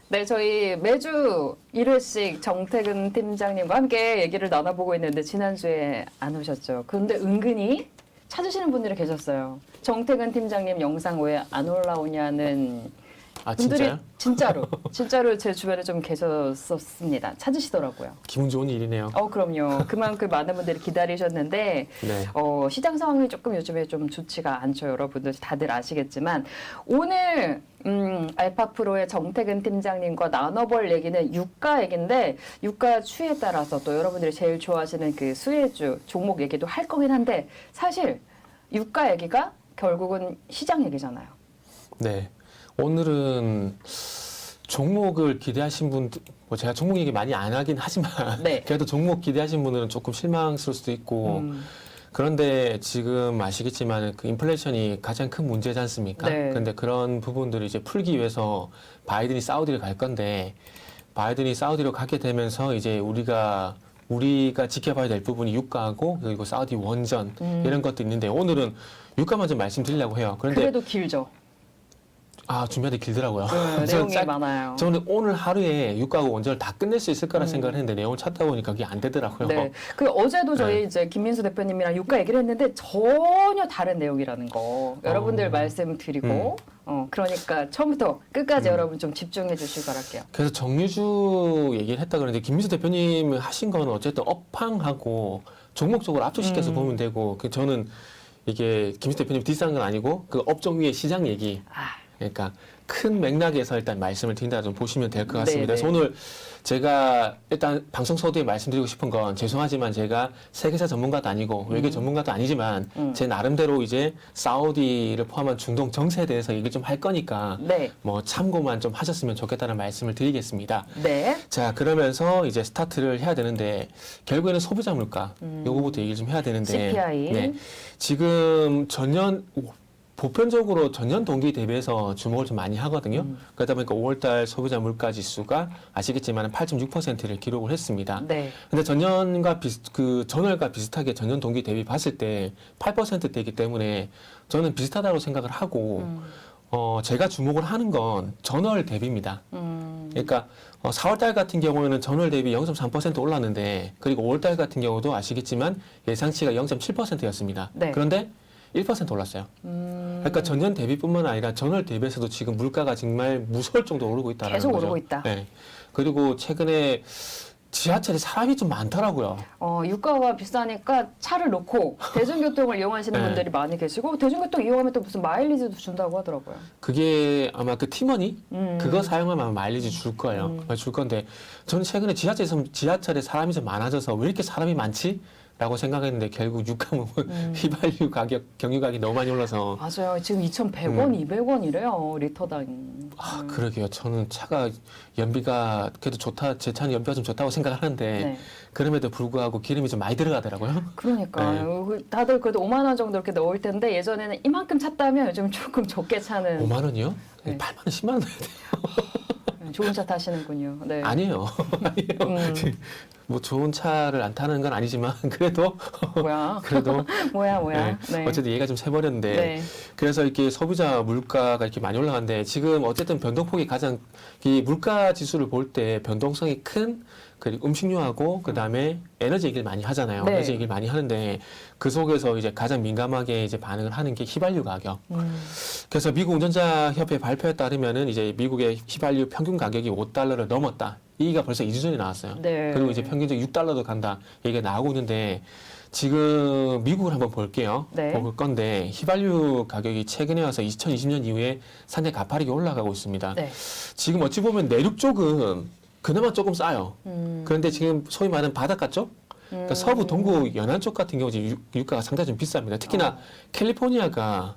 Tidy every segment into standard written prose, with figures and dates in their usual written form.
네, 저희 매주 1회씩 정태근 팀장님과 함께 얘기를 나눠보고 있는데 지난주에 안 오셨죠. 그런데 은근히 찾으시는 분들이 계셨어요. 정태근 팀장님 영상 왜 안 올라오냐는 분들이 진짜로 제 주변에 좀 계셨었습니다. 찾으시더라고요. 기분 좋은 일이네요. 그럼요. 그만큼 많은 분들이 기다리셨는데 네. 시장 상황이 조금 요즘에 좀 좋지가 않죠. 여러분들 다들 아시겠지만 오늘 알파프로의 정태근 팀장님과 나눠볼 얘기는 유가 얘기인데 유가 추이에 따라서 또 여러분들이 제일 좋아하시는 그 수혜주 종목 얘기도 할 거긴 한데 사실 유가 얘기가 결국은 시장 얘기잖아요. 네. 오늘은 종목을 기대하신 분들, 뭐 제가 종목 얘기 많이 안 하긴 하지만 네. 그래도 종목 기대하신 분들은 조금 실망스러울 수도 있고 그런데 지금 아시겠지만 그 인플레이션이 가장 큰 문제지 않습니까? 네. 그런데 그런 부분들을 이제 풀기 위해서 바이든이 사우디를 갈 건데 바이든이 사우디로 가게 되면서 이제 우리가 지켜봐야 될 부분이 유가하고 그리고 사우디 원전 이런 것도 있는데 오늘은 유가만 좀 말씀드리려고 해요. 그런데 그래도 길죠. 준비하기 길더라고요. 네, 내용이 많아요. 저는 오늘 하루에 유가하고 원전을 다 끝낼 수 있을 거라 생각을 했는데 내용을 찾다 보니까 그게 안 되더라고요. 네. 그 어제도 저희 이제 김민수 대표님이랑 유가 얘기를 했는데 전혀 다른 내용이라는 거 여러분들 말씀드리고 그러니까 처음부터 끝까지 여러분 좀 집중해 주시기 바랄게요. 그래서 정유주 얘기를 했다 그러는데 김민수 대표님 하신 거는 어쨌든 업황하고 종목적으로 압축시켜서 보면 되고 저는 이게 김민수 대표님 뒷사는 건 아니고 그 업종 위의 시장 얘기. 그러니까 큰 맥락에서 일단 말씀을 드린다 좀 보시면 될 것 같습니다. 그래서 오늘 제가 일단 방송 서두에 말씀드리고 싶은 건 죄송하지만 제가 세계사 전문가도 아니고 외교 전문가도 아니지만 제 나름대로 이제 사우디를 포함한 중동 정세에 대해서 얘기를 좀 할 거니까 뭐 참고만 좀 하셨으면 좋겠다는 말씀을 드리겠습니다. 네. 자, 그러면서 이제 스타트를 해야 되는데 결국에는 소비자 물가 요거부터 얘기를 좀 해야 되는데 CPI. 네. 지금 보편적으로 전년 동기 대비해서 주목을 좀 많이 하거든요. 그러다 보니까 5월달 소비자 물가 지수가 아시겠지만 8.6%를 기록을 했습니다. 네. 근데 전월과 비슷하게 전년 동기 대비 봤을 때 8%대이기 때문에 저는 비슷하다고 생각을 하고 제가 주목을 하는 건 전월 대비입니다. 그러니까 4월달 같은 경우에는 전월 대비 0.3% 올랐는데 그리고 5월달 같은 경우도 아시겠지만 예상치가 0.7%였습니다. 네. 그런데 1% 올랐어요. 그러니까 전년 대비뿐만 아니라 전월 대비해서도 지금 물가가 정말 무서울 정도로 오르고 있다는 거죠. 계속 오르고 있다. 네. 그리고 최근에 지하철에 사람이 좀 많더라고요. 유가가 비싸니까 차를 놓고 대중교통을 이용하시는 분들이 많이 계시고 대중교통 이용하면 또 무슨 마일리지도 준다고 하더라고요. 그게 아마 그 티머니 그거 사용하면 아마 마일리지 줄 거예요. 줄 건데 저는 최근에 지하철에 사람이 좀 많아져서 왜 이렇게 사람이 많지? 라고 생각했는데 결국 유가는 휘발유 가격, 경유가격이 너무 많이 올라서 맞아요. 지금 2,100원, 200원이래요. 리터당. 그러게요. 저는 차가 연비가 그래도 좋다. 제 차는 연비가 좀 좋다고 생각을 하는데 그럼에도 불구하고 기름이 좀 많이 들어가더라고요. 그러니까요. 다들 그래도 5만 원 정도 이렇게 넣을 텐데 예전에는 이만큼 찼다면 요즘 조금 적게 차는. 5만 원이요? 네. 8만 원, 10만 원 넣어야 돼요. 좋은 차 타시는군요. 네. 아니에요. 아니에요. 뭐 좋은 차를 안 타는 건 아니지만 그래도 그래도 뭐야. 네. 어쨌든 얘가 좀 새버렸는데 그래서 이렇게 소비자 물가가 이렇게 많이 올라가는데 지금 어쨌든 변동폭이 가장 이 물가 지수를 볼 때 변동성이 큰 그리고 음식료하고 그다음에 에너지 얘기를 많이 하잖아요. 에너지 얘기를 많이 하는데 그 속에서 이제 가장 민감하게 이제 반응을 하는 게 휘발유 가격. 그래서 미국 운전자 협회 발표에 따르면은 이제 미국의 휘발유 평균 가격이 $5를 넘었다. 얘기가 벌써 2주 전에 나왔어요. 그리고 이제 평균적 $6도 간다. 얘기가 나오고 있는데 지금 미국을 한번 볼게요. 볼 건데 휘발유 가격이 최근에 와서 2020년 이후에 상당히 가파르게 올라가고 있습니다. 지금 어찌 보면 내륙 쪽은 그나마 조금 싸요. 그런데 지금 소위 말하는 바닷가 쪽? 그러니까 서부, 동부, 연안 쪽 같은 경우 지금 유가가 상당히 좀 비쌉니다. 특히나 캘리포니아가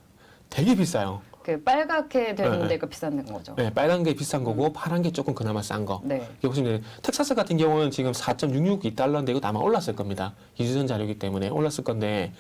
되게 비싸요. 그 빨갛게 되는 데가 비싼 거죠. 네, 빨간 게 비싼 거고 파란 게 조금 그나마 싼 거. 이게 보시면 텍사스 같은 경우는 지금 $4.662인데 이거 아마 올랐을 겁니다. 2주 전 자료이기 때문에 올랐을 건데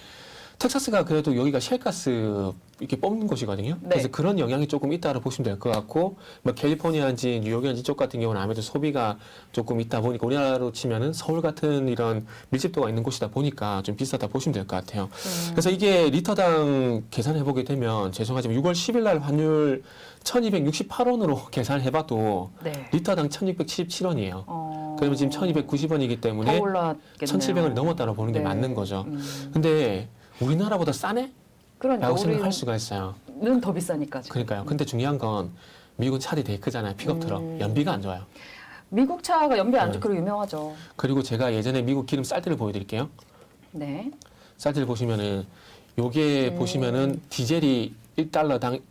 텍사스가 그래도 여기가 셰일가스 이렇게 뽑는 곳이거든요. 네. 그래서 그런 영향이 조금 있다고 보시면 될 것 같고, 뭐 캘리포니아인지 뉴욕이인지 이쪽 같은 경우는 아무래도 소비가 조금 있다 보니까 우리나라로 치면은 서울 같은 이런 밀집도가 있는 곳이다 보니까 좀 비싸다 보시면 될 것 같아요. 그래서 이게 리터당 계산해 보게 되면 죄송하지만 6월 10일 날 환율 1,268원으로 계산해봐도 네. 리터당 1,677원이에요. 그러면 지금 1,290원이기 때문에 더 올랐겠네요. 1,700원이 넘었다고 보는 게 네. 맞는 거죠. 근데 우리나라보다 싸네? 그러니까 라고 생각할 수가 있어요. 우리는 더 비싸니까 지금. 그러니까요. 근데 중요한 건 미국은 차들이 되게 크잖아요. 픽업 트럭. 연비가 안 좋아요. 미국 차가 연비 안 네. 좋기로 유명하죠. 그리고 제가 예전에 미국 기름 쌀 때를 보여드릴게요. 네. 쌀 때를 보시면은 요게 보시면은 디젤이 1달러당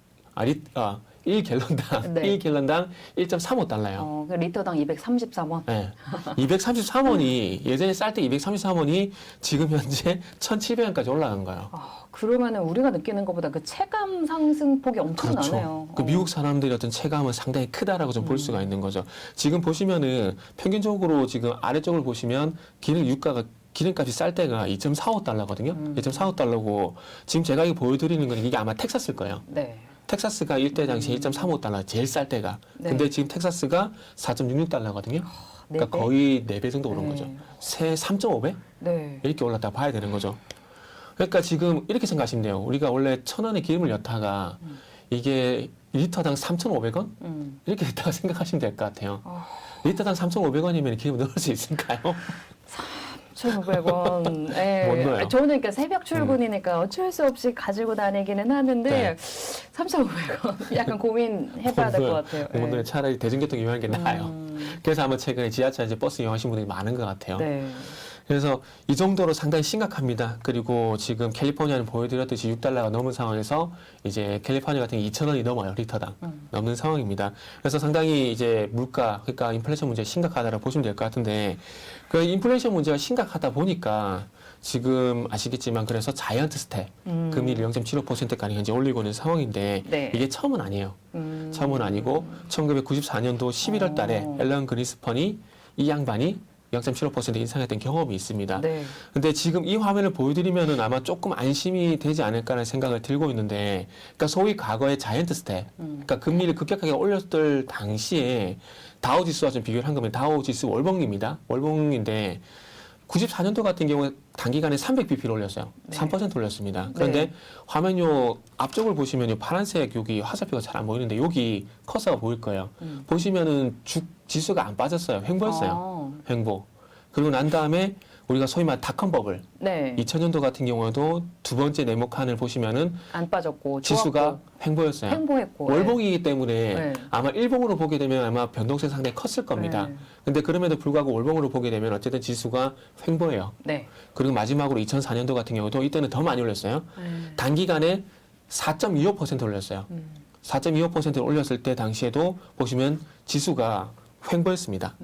1갤런당 네. 1갤런당 1.35달러예요. 그 리터당 233원. 네. 233원이 예전에 쌀 때 233원이 지금 현재 1,700원까지 올라간 거예요. 그러면은 우리가 느끼는 것보다 그 체감 상승폭이 엄청나네요. 그 미국 사람들의 어떤 체감은 상당히 크다라고 좀 볼 수가 있는 거죠. 지금 보시면은 평균적으로 지금 아래쪽을 보시면 기름값이 쌀 때가 2.45달러거든요. 2.45달러고 지금 제가 이거 보여드리는 건 이게 아마 텍사스일 거예요. 네. 텍사스가 일대 당시에 1.35달러 제일 쌀 때가. 네. 근데 지금 텍사스가 4.66달러거든요. 그러니까 네 배? 거의 4배 정도 오른 네. 거죠. 새 3.5배? 네. 이렇게 올랐다 봐야 되는 거죠. 그러니까 지금 이렇게 생각하시면 돼요. 우리가 원래 1,000원의 기름을 넣다가 이게 리터당 3,500원? 이렇게 됐다고 생각하시면 될 것 같아요. 리터당 3,500원이면 기름 넣을 수 있을까요? 1,500원. 못 예. 넣어요. 저는 그러니까 새벽 출근이니까 어쩔 수 없이 가지고 다니기는 하는데 네. 3,500원. 약간 고민해봐야 될 것 같아요. 오늘은 차라리 대중교통 이용하는 게 나아요. 그래서 아마 최근에 지하철 이제 버스 이용하시는 분들이 많은 것 같아요. 네. 그래서 이 정도로 상당히 심각합니다. 그리고 지금 캘리포니아는 보여드렸듯이 6달러가 넘은 상황에서 이제 캘리포니아 같은 게 2,000원이 넘어요. 리터당. 넘는 상황입니다. 그래서 상당히 이제 물가, 그러니까 인플레이션 문제가 심각하다고 보시면 될 것 같은데 그 인플레이션 문제가 심각하다 보니까 지금 아시겠지만 그래서 자이언트 스텝 금리를 0.75%까지 현재 올리고 있는 상황인데 네. 이게 처음은 아니에요. 처음은 아니고 1994년도 11월 달에 앨런 그린스펀이 이 양반이 0.75% 인상했던 경험이 있습니다. 네. 근데 지금 이 화면을 보여드리면은 아마 조금 안심이 되지 않을까라는 생각을 들고 있는데, 그러니까 소위 과거의 자이언트 스텝, 그러니까 금리를 급격하게 올렸을 당시에 다우 지수와 좀 비교를 한 거면 다우 지수 월봉입니다. 월봉인데 94년도 같은 경우에 단기간에 300bp를 올렸어요. 네. 3% 올렸습니다. 그런데 네. 화면 요 앞쪽을 보시면 요 파란색 여기 화살표가 잘 안 보이는데 여기 커서가 보일 거예요. 보시면은 지수가 안 빠졌어요. 횡보했어요. 횡보. 그리고 난 다음에 우리가 소위 말하는 닷컴 버블. 네. 2000년도 같은 경우에도 두 번째 네모칸을 보시면은 안 빠졌고 지수가 좋았고, 횡보였어요. 횡보했고. 월봉이기 때문에 네. 아마 일봉으로 보게 되면 아마 변동성이 상당히 컸을 겁니다. 네. 근데 그럼에도 불구하고 월봉으로 보게 되면 어쨌든 지수가 횡보해요. 네. 그리고 마지막으로 2004년도 같은 경우도 이때는 더 많이 올렸어요. 단기간에 4.25% 올렸어요. 4.25% 올렸을 때 당시에도 보시면 지수가 횡보했습니다.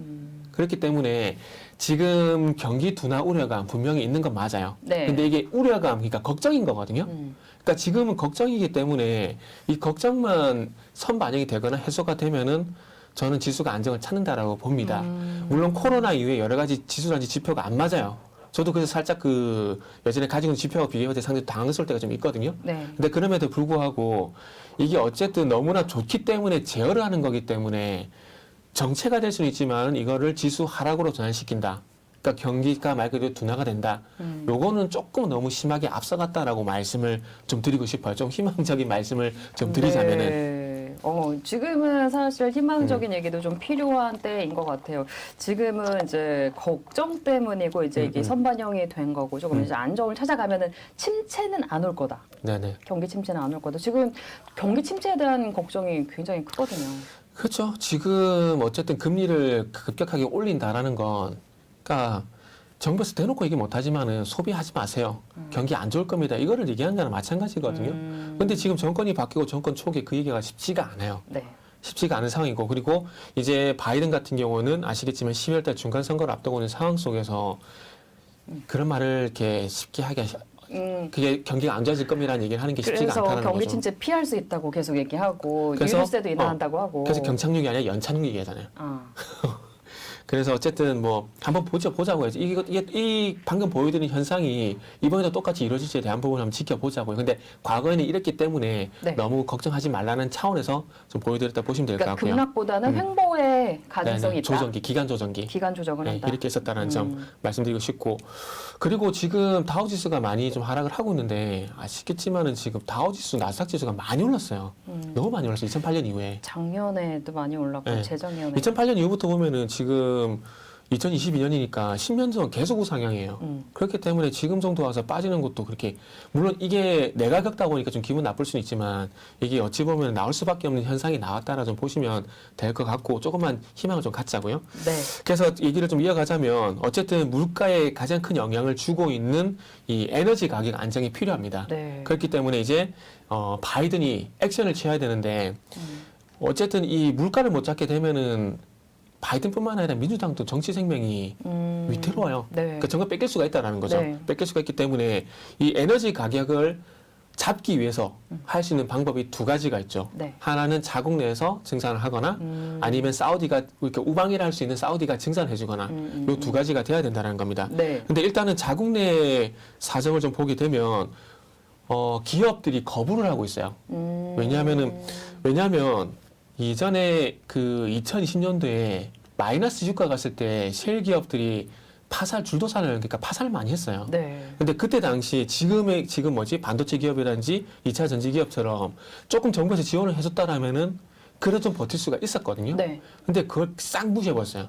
그렇기 때문에 지금 경기 둔화 우려감 분명히 있는 건 맞아요. 네. 근데 이게 우려감, 그러니까 걱정인 거거든요. 그러니까 지금은 걱정이기 때문에 이 걱정만 선반영이 되거나 해소가 되면은 저는 지수가 안정을 찾는다라고 봅니다. 물론 코로나 이후에 여러 가지 지수라든지 지표가 안 맞아요. 저도 그래서 살짝 그 예전에 가지고 있는 지표와 비교할 때 상당히 당황스러울 때가 좀 있거든요. 네. 근데 그럼에도 불구하고 이게 어쨌든 너무나 좋기 때문에 제어를 하는 거기 때문에 정체가 될 수는 있지만 이거를 지수 하락으로 전환시킨다. 그러니까 경기가 말 그대로 둔화가 된다. 요거는 조금 너무 심하게 앞서갔다라고 말씀을 좀 드리고 싶어요. 좀 희망적인 말씀을 좀 드리자면은. 네. 지금은 사실 희망적인 얘기도 좀 필요한 때인 것 같아요. 지금은 이제 걱정 때문이고 이제 이게 선반영이 된 거고 조금 이제 안정을 찾아가면은 침체는 안 올 거다. 네네. 경기 침체는 안 올 거다. 지금 경기 침체에 대한 걱정이 굉장히 크거든요. 그렇죠. 지금 어쨌든 금리를 급격하게 올린다라는 건, 그러니까 정부에서 대놓고 얘기 못하지만은 소비하지 마세요. 경기 안 좋을 겁니다. 이거를 얘기하는 거랑 마찬가지거든요. 근데 지금 정권이 바뀌고 정권 초기에 그 얘기가 쉽지가 않아요. 네. 쉽지가 않은 상황이고, 그리고 이제 바이든 같은 경우는 아시겠지만 12월 달 중간 선거를 앞두고 있는 상황 속에서 그런 말을 이렇게 쉽게 하기 그게 경기가 안 좋아질 겁니다라는 얘기를 하는 게 쉽지가 그래서 않다는 경기 거죠. 침체 피할 수 있다고 계속 얘기하고 그래서, 유류세도 인하한다고 하고. 그래서 경착륙이 아니라 연착륙 얘기하잖아요. 그래서 어쨌든 뭐 한번 보자고요. 이 방금 보여드린 현상이 이번에도 똑같이 이루어질지에 대한 부분을 한번 지켜보자고요. 근데 과거에는 이랬기 때문에 네. 너무 걱정하지 말라는 차원에서 좀 보여드렸다 보시면 될 것 그러니까 같고요. 급락보다는 횡보의 가능성이 있다. 조정기, 기간 조정기. 기간 조정을 네, 한다. 이렇게 있었다는 점 말씀드리고 싶고, 그리고 지금 다우지수가 많이 좀 하락을 하고 있는데 아시겠지만은 지금 다우지수, 나스닥 지수가 많이 올랐어요. 너무 많이 올랐어요. 2008년 이후에. 작년에도 많이 올랐고 네. 재작년에 2008년 이후부터 보면은 지금 2022년이니까 10년 전 계속 우상향이에요. 그렇기 때문에 지금 정도 와서 빠지는 것도 그렇게, 물론 이게 내가 겪다 보니까 좀 기분 나쁠 수는 있지만 이게 어찌 보면 나올 수밖에 없는 현상이 나왔다라 좀 보시면 될 것 같고, 조금만 희망을 좀 갖자고요. 네. 그래서 얘기를 좀 이어가자면 어쨌든 물가에 가장 큰 영향을 주고 있는 이 에너지 가격 안정이 필요합니다. 네. 그렇기 때문에 이제 바이든이 액션을 취해야 되는데 어쨌든 이 물가를 못 잡게 되면은 바이든뿐만 아니라 민주당도 정치 생명이 위태로워요. 네. 그러니까 정말 뺏길 수가 있다라는 거죠. 네. 뺏길 수가 있기 때문에 이 에너지 가격을 잡기 위해서 할 수 있는 방법이 두 가지가 있죠. 네. 하나는 자국 내에서 증산을 하거나 아니면 사우디가 이렇게 우방이라 할 수 있는 사우디가 증산해 주거나 이 두 가지가 돼야 된다는 겁니다. 네. 근데 일단은 자국 내 사정을 좀 보게 되면 기업들이 거부를 하고 있어요. 왜냐하면 이전에 그 2020년도에 마이너스 유가 갔을 때 셰일 기업들이 그러니까 파산을 많이 했어요. 네. 근데 그때 당시 지금 반도체 기업이라든지 2차 전지 기업처럼 조금 정부에서 지원을 해줬다라면은 그래도 좀 버틸 수가 있었거든요. 네. 근데 그걸 싹 무시해버렸어요.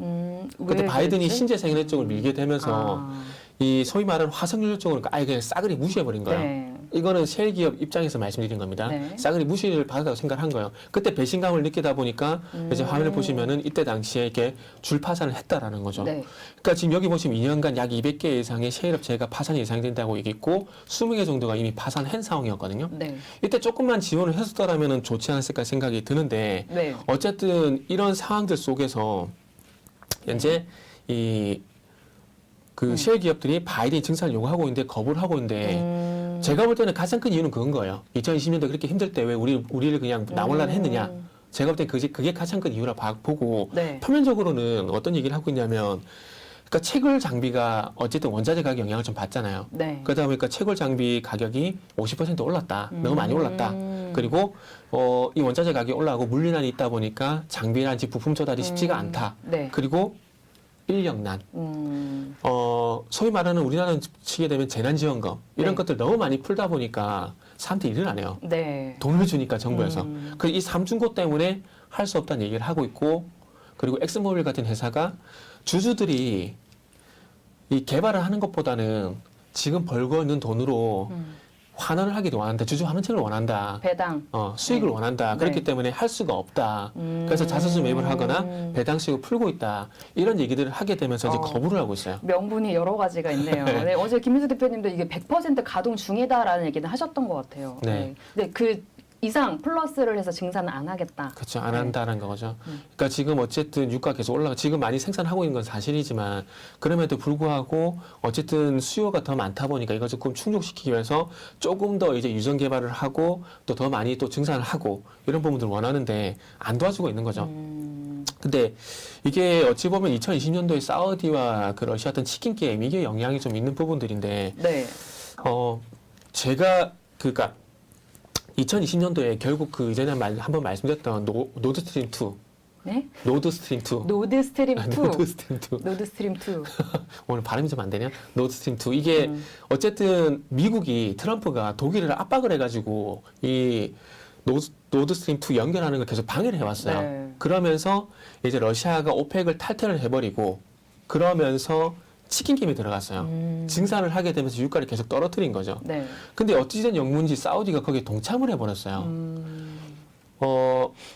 그때 왜 바이든이 그랬지? 신재 생산업 쪽을 밀게 되면서 이 소위 말하는 화석연료 쪽을 아예 그냥 싸그리 무시해버린 거예요. 네. 이거는 셰일 기업 입장에서 말씀드린 겁니다. 네. 싸그리 무시를 받았다고 생각한 거예요. 그때 배신감을 느끼다 보니까 이제 화면을 보시면은 이때 당시에 이렇게 줄 파산을 했다라는 거죠. 네. 그러니까 지금 여기 보시면 2년간 약 200개 이상의 셰일 업체가 파산이 예상된다고 얘기했고 20개 정도가 이미 파산한 상황이었거든요. 네. 이때 조금만 지원을 했었더라면 좋지 않았을까 생각이 드는데 네. 어쨌든 이런 상황들 속에서 현재 그 셰일 기업들이 바이든이 증산을 요구하고 있는데 거부를 하고 있는데 제가 볼 때는 가장 큰 이유는 그건 거예요. 2020년도 그렇게 힘들 때 왜 우리를 그냥 나몰라라 했느냐. 제가 볼 때 그게 가장 큰 이유라 보고 네. 표면적으로는 어떤 얘기를 하고 있냐면 그러니까 채굴 장비가 어쨌든 원자재 가격 영향을 좀 받잖아요. 네. 그러다 보니까 채굴 장비 가격이 50% 올랐다. 너무 많이 올랐다. 그리고 이 원자재 가격이 올라가고 물리난이 있다 보니까 장비라든지 부품 조달이 쉽지가 않다. 네. 그리고 인력난. 소위 말하는 우리나라 치게 되면 재난지원금 이런 네. 것들 너무 많이 풀다 보니까 사람들이 일을 안 해요. 네. 돈을 주니까 정부에서. 그 이 삼중고 때문에 할 수 없다는 얘기를 하고 있고, 그리고 엑스모빌 같은 회사가 주주들이 이 개발을 하는 것보다는 지금 벌고 있는 돈으로 환원을 하기도 원한다. 주주 환원책을 원한다. 배당. 수익을 네. 원한다. 네. 그렇기 때문에 할 수가 없다. 그래서 자사주 매입을 하거나 배당 수익을 풀고 있다. 이런 얘기들을 하게 되면서 이제 거부를 하고 있어요. 명분이 여러 가지가 있네요. 네, 어제 김민수 대표님도 이게 100% 가동 중이다라는 얘기는 하셨던 것 같아요. 네. 근데 그 이상 플러스를 해서 증산을 안 하겠다. 그렇죠. 안 한다는 거죠. 그러니까 지금 어쨌든 유가 계속 지금 많이 생산하고 있는 건 사실이지만 그럼에도 불구하고 어쨌든 수요가 더 많다 보니까 이걸 조금 충족시키기 위해서 조금 더 이제 유전 개발을 하고 또 더 많이 또 증산을 하고 이런 부분들을 원하는데 안 도와주고 있는 거죠. 근데 이게 어찌 보면 2020년도에 사우디와 그 러시아 어떤 치킨 게임 이게 영향이 좀 있는 부분들인데 네. 제가 그러니까 2020년도에 결국 그 이전에 한번 말씀드렸던 노드스트림 2. 네? 노드스트림 2. 노드스트림 2. 노드스트림 2. 노드스트림 2. 오늘 발음이 좀 안 되냐? 노드스트림 2. 이게 어쨌든 미국이 트럼프가 독일을 압박을 해가지고 이 노드스트림 2 연결하는 걸 계속 방해를 해왔어요. 네. 그러면서 이제 러시아가 오펙을 탈퇴를 해버리고 그러면서 치킨 게임에 들어갔어요. 증산을 하게 되면서 유가를 계속 떨어뜨린 거죠. 네. 근데 어찌된 영문인지 사우디가 거기에 동참을 해버렸어요.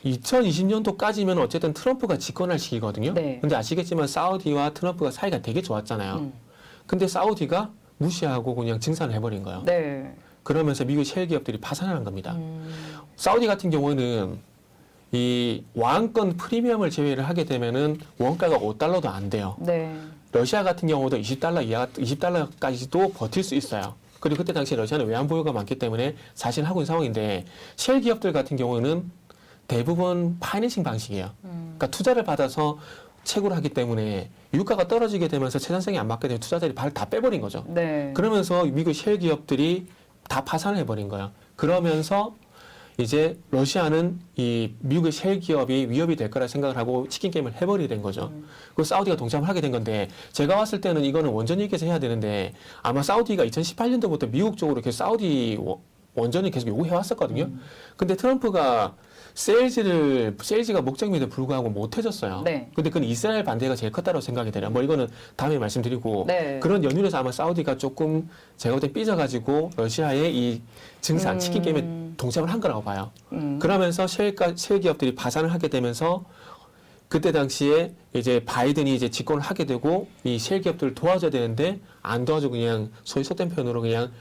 2020년도까지면 어쨌든 트럼프가 집권할 시기거든요. 네. 근데 아시겠지만 사우디와 트럼프가 사이가 되게 좋았잖아요. 근데 사우디가 무시하고 그냥 증산을 해버린 거예요. 네. 그러면서 미국 셰일 기업들이 파산하는 겁니다. 사우디 같은 경우는 이 왕권 프리미엄을 제외를 하게 되면은 원가가 $5도 안 돼요. 네. 러시아 같은 경우도 $20까지도 버틸 수 있어요. 그리고 그때 당시에 러시아는 외환 보유가 많기 때문에 사실 하고 있는 상황인데 셰일 기업들 같은 경우는 대부분 파이낸싱 방식이에요. 그러니까 투자를 받아서 채굴을 하기 때문에 유가가 떨어지게 되면서 채산성이 안 맞게 되면 투자자들이 발을 다 빼버린 거죠. 네. 그러면서 미국 셰일 기업들이 다 파산을 해버린 거야. 그러면서 이제 러시아는 이 미국의 셰일 기업이 위협이 될 거라 생각을 하고 치킨 게임을 해버리게 된 거죠. 그리고 사우디가 동참을 하게 된 건데 제가 봤을 때는 이거는 원전 얘기에서 해야 되는데 아마 사우디가 2018년도부터 미국 쪽으로 계속 사우디 원전을 계속 요구해 왔었거든요. 근데 트럼프가 세일즈가 목적임에도 불구하고 못 해줬어요. 네. 근데 그건 이스라엘 반대가 제일 컸다고 생각이 돼요. 뭐 이거는 다음에 말씀드리고 네. 그런 연유에서 아마 사우디가 조금 제가 볼 때 삐져가지고 러시아의 이 증산 치킨 게임에 동참을 한 거라고 봐요. 그러면서 셰일 기업들이 파산을 하게 되면서 그때 당시에 이제 바이든이 이제 집권을 하게 되고 이 셰일 기업들을 도와줘야 되는데 안 도와주고 그냥 소위 속된 표현으로 그냥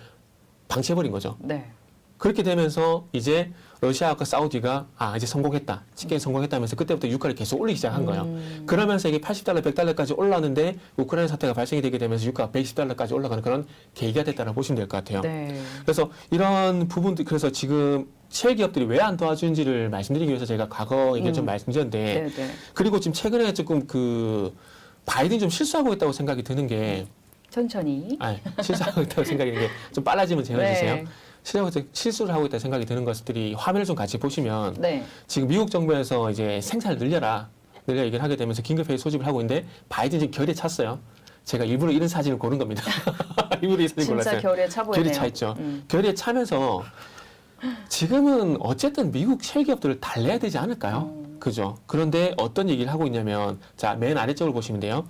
방치해버린 거죠. 네. 그렇게 되면서 이제 러시아와 사우디가 이제 성공했다. 치킨이 성공했다면서 그때부터 유가를 계속 올리기 시작한 거예요. 그러면서 이게 $80, $100까지 올랐는데 우크라이나 사태가 발생이 되게 되면서 유가가 $120까지 올라가는 그런 계기가 됐다고 보시면 될 것 같아요. 네. 그래서 이런 부분들 그래서 지금 셰일 기업들이 왜 안 도와주는지를 말씀드리기 위해서 제가 과거 얘기를 좀 말씀드렸는데 네, 네. 그리고 지금 최근에 조금 그 바이든이 좀 실수하고 있다고 생각이 드는 게 천천히. 실수하고 있다고 생각이 드는 게 좀 빨라지면 제어해주세요. 네. 실수를 하고 있다 생각이 드는 것들이 화면을 좀 같이 보시면 네. 지금 미국 정부에서 이제 생산을 늘려 얘기를 하게 되면서 긴급회의 소집을 하고 있는데 바이든이 지금 결에 찼어요. 제가 일부러 이런 사진을 고른 겁니다. 일부러 이 사진 진짜 골랐어요. 결에 차 보이네요. 결이 차 있죠. 결에 차면서 지금은 어쨌든 미국 셰일 기업들을 달래야 되지 않을까요? 그죠? 그런데 어떤 얘기를 하고 있냐면 자, 맨 아래쪽을 보시면 돼요.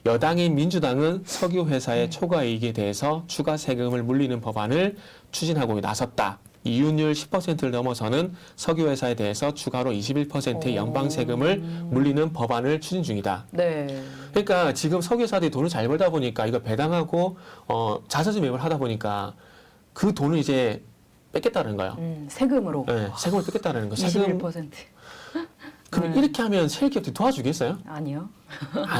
여당인 민주당은 석유 회사의 초과 이익에 대해서 추가 세금을 물리는 법안을 추진하고 나섰다. 이윤율 10%를 넘어서는 석유 회사에 대해서 추가로 21%의 연방 세금을 물리는 법안을 추진 중이다. 네. 그러니까 지금 석유 회사들이 돈을 잘 벌다 보니까 이거 배당하고 자사주 매입을 하다 보니까 그 돈을 이제 뺏겠다는 거예요. 세금으로. 네, 세금을 뺏겠다는 거. 세금 21%. 그럼 이렇게 하면 셰일 기업들이 도와주겠어요? 아니요.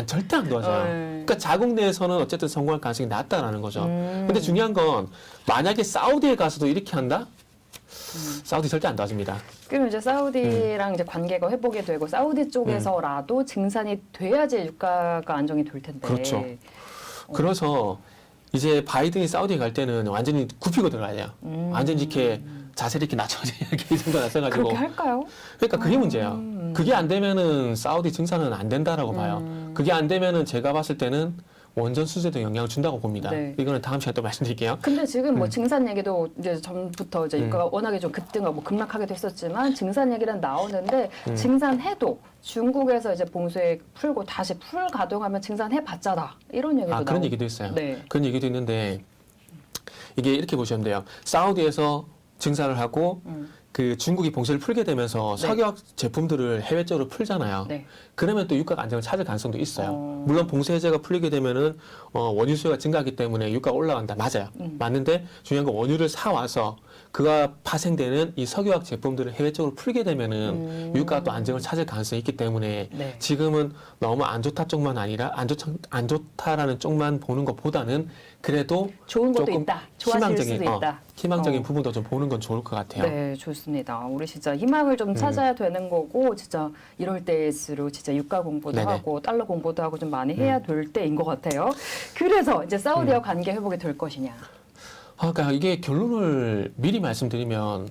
절대 안 도와줘요. 그러니까 자국 내에서는 어쨌든 성공할 가능성이 낮다라는 거죠. 근데 중요한 건 만약에 사우디에 가서도 이렇게 한다? 사우디 절대 안 도와줍니다. 그럼 이제 사우디랑 이제 관계가 회복이 되고 사우디 쪽에서라도 증산이 돼야지 유가가 안정이 될 텐데. 그렇죠. 그래서 이제 바이든이 사우디에 갈 때는 완전히 굽히고 들어가야 돼요. 완전히 이렇게 자세를 이렇게 낮춰서 이렇게 이 정도 낮춰가지고. 그렇게 할까요? 그러니까 그게 문제예요. 그게 안 되면은 사우디 증산은 안 된다라고 봐요. 그게 안 되면은 제가 봤을 때는 원전 수주에도 영향을 준다고 봅니다. 네. 이거는 다음 시간에 또 말씀드릴게요. 근데 지금 뭐 증산 얘기도 이제 전부터 이제 유가가 워낙에 좀 급등하고 뭐 급락하기도 했었지만 증산 얘기는 나오는데 증산해도 중국에서 이제 봉쇄 풀고 다시 풀 가동하면 증산해봤자다 이런 얘기도 그런 얘기도 있어요. 네. 그런 얘기도 있는데 이게 이렇게 보시면 돼요. 사우디에서 증산을 하고 그 중국이 봉쇄를 풀게 되면서 네. 석유화학 제품들을 해외 쪽으로 풀잖아요. 네. 그러면 또 유가가 안정을 찾을 가능성도 있어요. 어. 물론 봉쇄 해제가 풀리게 되면은 원유 수요가 증가하기 때문에 유가가 올라간다. 맞아요. 맞는데 중요한 건 원유를 사와서 그가 파생되는 이 석유화학 제품들을 해외 쪽으로 풀게 되면은 유가가 또 안정을 찾을 가능성이 있기 때문에 네. 지금은 너무 안 좋다 쪽만 아니라 안 좋다라는 쪽만 보는 것보다는 그래도 좋은 것도 조금 있다. 좋아질 수도 있다. 희망적인 부분도 좀 보는 건 좋을 것 같아요. 네, 좋습니다. 우리 진짜 희망을 좀 찾아야 되는 거고, 진짜 이럴 때일수록 진짜 유가 공부도 네네. 하고, 달러 공부도 하고 좀 많이 해야 될 때인 것 같아요. 그래서 이제 사우디와 관계 회복이 될 것이냐. 그러니까 이게 결론을 미리 말씀드리면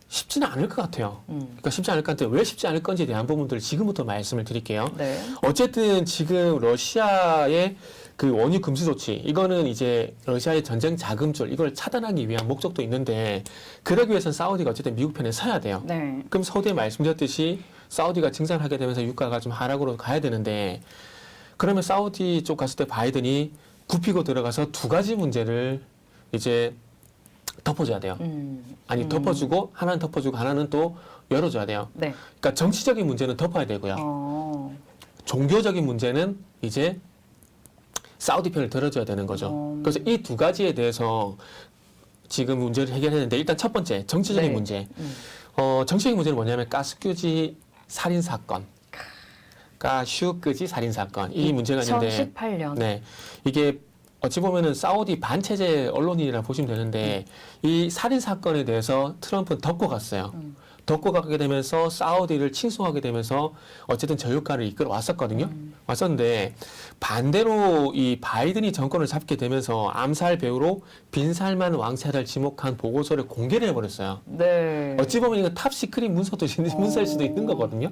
쉽지는 않을 것 같아요. 그러니까 쉽지 않을 것 같아요. 왜 쉽지 않을 건지에 대한 부분들을 지금부터 말씀을 드릴게요. 네. 어쨌든 지금 러시아의 그 원유 금수 조치, 이거는 이제 러시아의 전쟁 자금줄, 이걸 차단하기 위한 목적도 있는데, 그러기 위해서는 사우디가 어쨌든 미국 편에 서야 돼요. 네. 그럼 서두에 말씀드렸듯이 사우디가 증산하게 되면서 유가가 좀 하락으로 가야 되는데, 그러면 사우디 쪽 갔을 때 바이든이 굽히고 들어가서 두 가지 문제를 이제 덮어줘야 돼요. 덮어주고, 하나는 덮어주고, 하나는 또 열어줘야 돼요. 네. 그러니까 정치적인 문제는 덮어야 되고요. 종교적인 문제는 이제 사우디 편을 들어줘야 되는 거죠. 그래서 이 두 가지에 대해서 지금 문제를 해결했는데, 일단 첫 번째, 정치적인 네. 문제. 정치적인 문제는 뭐냐면 가스규지 살인 사건. 가슈끄지 살인 사건. 이 문제가 있는데, 2018년. 네. 이게 어찌 보면은 사우디 반체제 언론이라 보시면 되는데, 이 살인 사건에 대해서 트럼프는 덮고 갔어요. 덮고 가게 되면서 사우디를 칭송하게 되면서 어쨌든 저유가를 이끌어 왔었거든요. 왔었는데 반대로 이 바이든이 정권을 잡게 되면서 암살 배우로 빈살만 왕세자를 지목한 보고서를 공개를 해버렸어요. 네. 어찌 보면 이거 탑 시크릿 문서일 수도 있는 거거든요.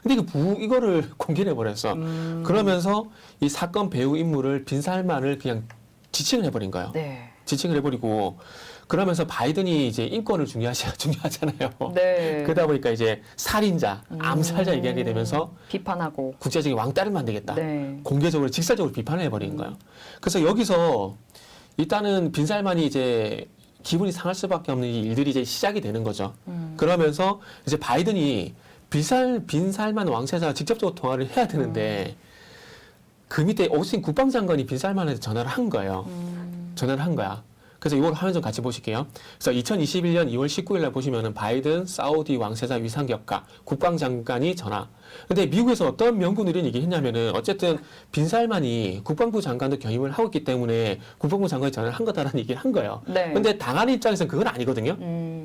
근데 이거를 공개를 해버렸어. 그러면서 이 사건 배후 인물을 빈살만을 그냥 지칭을 해버린 거예요. 네. 지칭을 해버리고 그러면서 바이든이 이제 인권을 중요하잖아요. 네. 그러다 보니까 이제 살인자, 암살자 얘기하게 되면서 비판하고. 국제적인 왕따를 만들겠다. 네. 공개적으로 직설적으로 비판을 해버리는 거예요. 그래서 여기서 일단은 빈살만이 이제 기분이 상할 수밖에 없는 이 일들이 이제 시작이 되는 거죠. 그러면서 이제 바이든이 빈살만 왕세자와 직접적으로 통화를 해야 되는데 그 밑에 오스틴 국방장관이 빈살만한테 전화를 한 거예요. 전화를 한 거야. 그래서 이걸 화면 좀 같이 보실게요. 그래서 2021년 2월 19일 날 보시면은 바이든 사우디 왕세자 위상격가 국방장관이 전화. 근데 미국에서 어떤 명분을 이런 얘기 했냐면은 어쨌든 빈살만이 국방부 장관도 견입을 하고 있기 때문에 국방부 장관이 전화를 한 거다라는 얘기를 한 거예요. 네. 근데 당하는 입장에서는 그건 아니거든요.